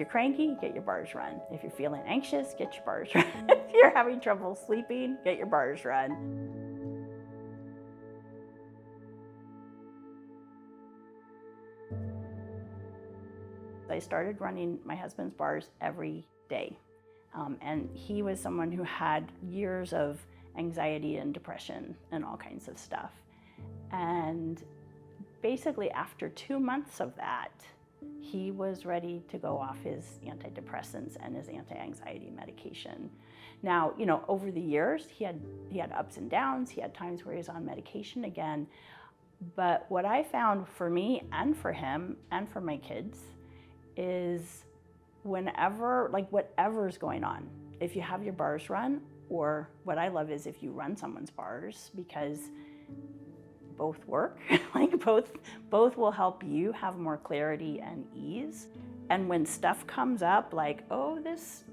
you're cranky, get your bars run. If you're feeling anxious, get your bars run. If you're having trouble sleeping, get your bars run. I started running my husband's bars every day. And he was someone who had years of anxiety and depression and all kinds of stuff. And basically after 2 months of that, he was ready to go off his antidepressants and his anti-anxiety medication. Now, over the years, he had ups and downs. He had times where he was on medication again. But what I found for me and for him and for my kids is whenever, whatever's going on, if you have your bars run, or what I love is if you run someone's bars, because both work, both will help you have more clarity and ease. And when stuff comes up like, oh, this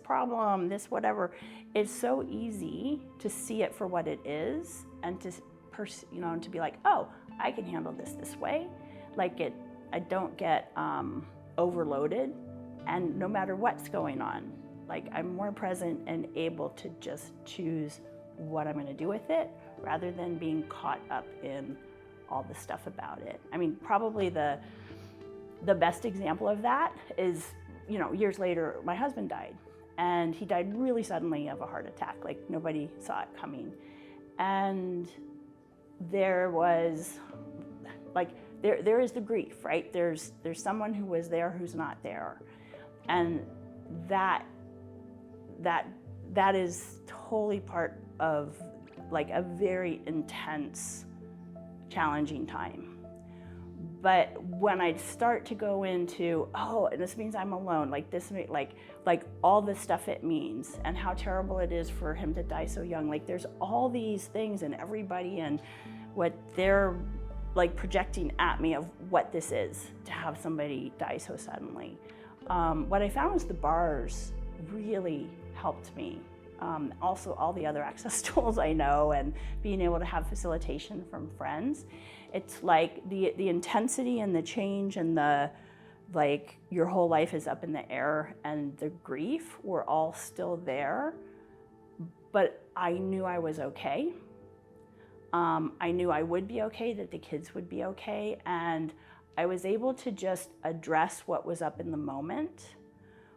problem, this whatever, it's so easy to see it for what it is and to be like, oh, I can handle this way. I don't get overloaded, and no matter what's going on, I'm more present and able to just choose what I'm going to do with it rather than being caught up in all the stuff about it. I mean, probably the best example of that is, years later, my husband died, and he died really suddenly of a heart attack. Nobody saw it coming. And there was there is the grief, right? There's someone who was there who's not there. And that is totally part of a very intense, challenging time. But when I start to go into, oh, and this means I'm alone, all the stuff it means and how terrible it is for him to die so young, there's all these things and everybody and what they're projecting at me of what this is to have somebody die so suddenly. What I found was the bars really helped me. Also all the other access tools I know and being able to have facilitation from friends. It's the intensity and the change and the your whole life is up in the air and the grief were all still there, but I knew I was okay. I knew I would be okay, that the kids would be okay, and I was able to just address what was up in the moment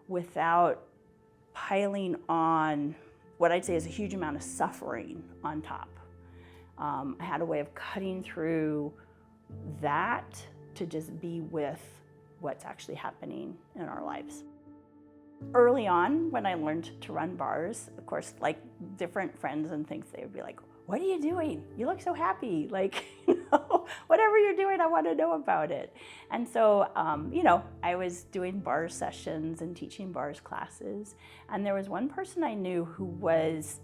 without piling on what I'd say is a huge amount of suffering on top. I had a way of cutting through that to just be with what's actually happening in our lives. Early on, when I learned to run bars, of course, different friends and things, they would be like, what are you doing? You look so happy. Whatever you're doing, I want to know about it. And so, I was doing bars sessions and teaching bars classes. And there was one person I knew who was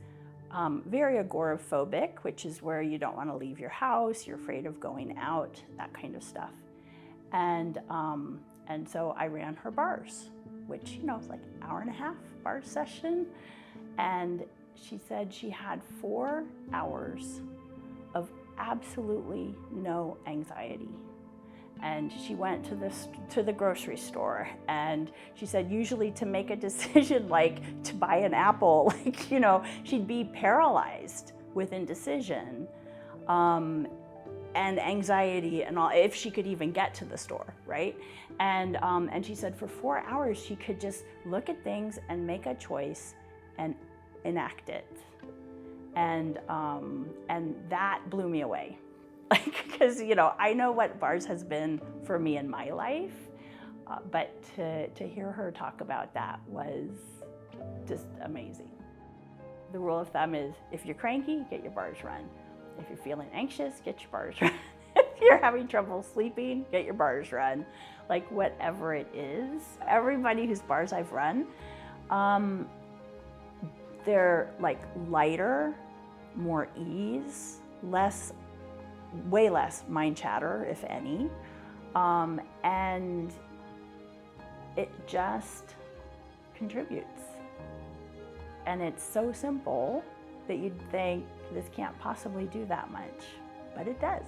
very agoraphobic, which is where you don't want to leave your house, you're afraid of going out, that kind of stuff. And so I ran her bars, which, was an hour-and-a-half bar session. And she said she had 4 hours of absolutely no anxiety. And she went to the grocery store, and she said usually to make a decision to buy an apple, she'd be paralyzed with indecision and anxiety and all, if she could even get to the store, right? And she said for 4 hours she could just look at things and make a choice and enact it. And that blew me away. Because, I know what bars has been for me in my life, but to hear her talk about that was just amazing. The rule of thumb is if you're cranky, get your bars run. If you're feeling anxious, get your bars run. If you're having trouble sleeping, get your bars run. Whatever it is. Everybody whose bars I've run, they're lighter, more ease, way less mind chatter, if any, and it just contributes. And it's so simple that you'd think this can't possibly do that much, but it does.